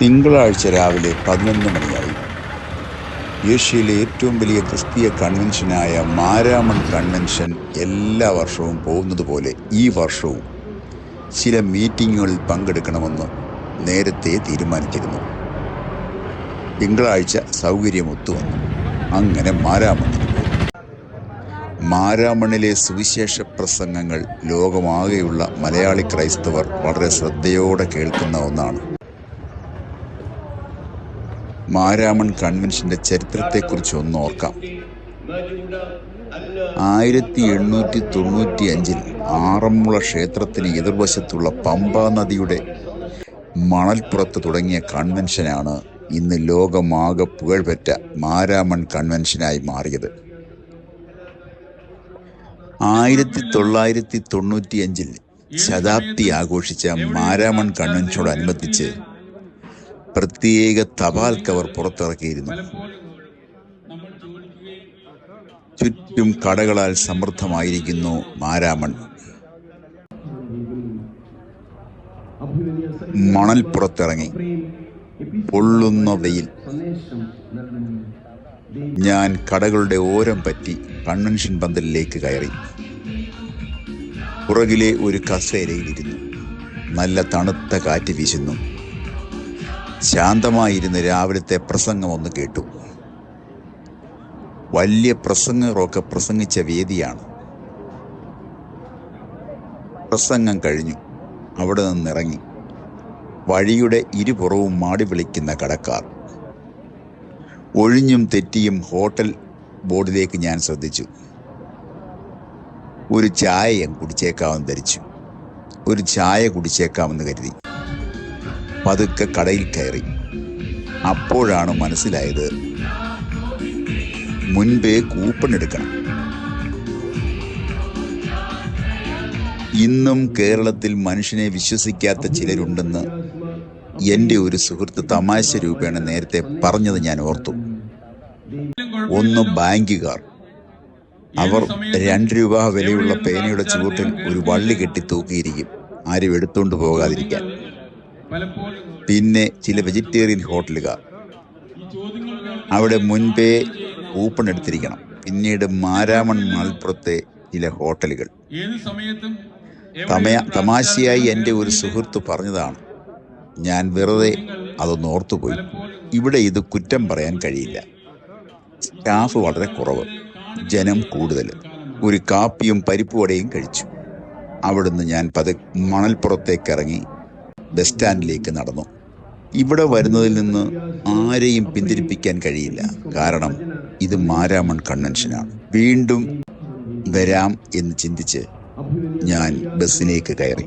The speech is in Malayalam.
തിങ്കളാഴ്ച രാവിലെ 11 മണിയായി. ഏഷ്യയിലെ ഏറ്റവും വലിയ ക്രിസ്തീയ കൺവെൻഷനായ മാരാമൺ കൺവെൻഷൻ എല്ലാ വർഷവും പോകുന്നതുപോലെ ഈ വർഷവും ചില മീറ്റിങ്ങുകളിൽ പങ്കെടുക്കണമെന്ന് നേരത്തെ തീരുമാനിച്ചിരുന്നു. തിങ്കളാഴ്ച സൗകര്യം ഒത്തുവന്നു. അങ്ങനെ മാരാമണ്ണിന് പോയി. മാരാമണ്ണിലെ സുവിശേഷ പ്രസംഗങ്ങൾ ലോകമാകെയുള്ള മലയാളി ക്രൈസ്തവർ വളരെ ശ്രദ്ധയോടെ കേൾക്കുന്ന ഒന്നാണ്. മാരാമൺ കൺവെൻഷന്റെ ചരിത്രത്തെക്കുറിച്ച് ഒന്ന് ഓർക്കാം. 1895 ആറന്മുള ക്ഷേത്രത്തിന് എതിർവശത്തുള്ള പമ്പാ നദിയുടെ മണൽപ്പുറത്ത് തുടങ്ങിയ കൺവെൻഷനാണ് ഇന്ന് ലോകമാകെ പുകഴ്പെറ്റ മാരാമൺ കൺവെൻഷനായി മാറിയത്. 1995 ശതാബ്ദി ആഘോഷിച്ച മാരാമൺ കൺവെൻഷനോടനുബന്ധിച്ച് പ്രത്യേക തപാൽ കവർ പുറത്തിറക്കിയിരുന്നു. ചുറ്റും കടകളാൽ സമൃദ്ധമായിരിക്കുന്നു മാരാമൺ. മണൽപ്പുറത്തിറങ്ങി പൊള്ളുന്ന വെയിൽ. ഞാൻ കടകളുടെ ഓരം പറ്റി കൺവെൻഷൻ പന്തലിലേക്ക് കയറി. പുറകിലെ ഒരു കസേരയിലിരുന്നു. നല്ല തണുത്ത കാറ്റ് വീശുന്നു. ശാന്തമായിരുന്ന് രാവിലത്തെ പ്രസംഗം ഒന്ന് കേട്ടു. വലിയ പ്രസംഗങ്ങളൊക്കെ പ്രസംഗിച്ച വേദിയാണ്. പ്രസംഗം കഴിഞ്ഞു. അവിടെ നിന്നിറങ്ങി. വഴിയുടെ ഇരുപുറവും മാടി വിളിക്കുന്ന കടക്കാർ. ഒഴിഞ്ഞും തെറ്റിയും ഹോട്ടൽ ബോർഡിലേക്ക് ഞാൻ ശ്രദ്ധിച്ചു. ഒരു ചായ കുടിച്ചേക്കാമെന്ന് ധരിച്ചു. ഒരു ചായ കുടിച്ചേക്കാമെന്ന് കരുതി പതുക്കെ കടയിൽ കയറി. അപ്പോഴാണ് മനസ്സിലായത്, മുൻപേ കൂപ്പൺ എടുക്കണം. ഇന്നും കേരളത്തിൽ മനുഷ്യനെ വിശ്വസിക്കാത്ത ചിലരുണ്ടെന്ന് എൻ്റെ ഒരു സുഹൃത്ത് തമാശ രൂപേണ നേരത്തെ പറഞ്ഞത് ഞാൻ ഓർത്തു. ഒന്ന് ബാങ്കുകാർ. അവർ 2 രൂപ വിലയുള്ള പേനയുടെ ചുവട്ടിൽ ഒരു വള്ളി കെട്ടി തൂക്കിയിരിക്കും, ആരും എടുത്തുകൊണ്ട് പോകാതിരിക്കാൻ. പിന്നെ ചില വെജിറ്റേറിയൻ ഹോട്ടലുകാർ. അവിടെ മുൻപേ കൂപ്പൺ എടുത്തിരിക്കണം. പിന്നീട് മാരാമൺ മണൽപ്പുറത്തെ ചില ഹോട്ടലുകൾ. തമാശയായി എൻ്റെ ഒരു സുഹൃത്ത് പറഞ്ഞതാണ്. ഞാൻ വെറുതെ അതൊന്ന് ഓർത്തുപോയി. ഇവിടെ ഇത് കുറ്റം പറയാൻ കഴിയില്ല. സ്റ്റാഫ് വളരെ കുറവ്, ജനം കൂടുതൽ. ഒരു കാപ്പിയും പരിപ്പുവടയും കഴിച്ചു. അവിടുന്ന് ഞാൻ മണൽപ്പുറത്തേക്ക് ഇറങ്ങി ബസ് സ്റ്റാൻഡിലേക്ക് നടന്നു. ഇവിടെ വരുന്നതിൽ നിന്ന് ആരെയും പിന്തിരിപ്പിക്കാൻ കഴിയില്ല. കാരണം ഇത് മാരാമൺ കൺവെൻഷനാണ്. വീണ്ടും വരാം എന്ന് ചിന്തിച്ച് ഞാൻ ബസ്സിലേക്ക് കയറി.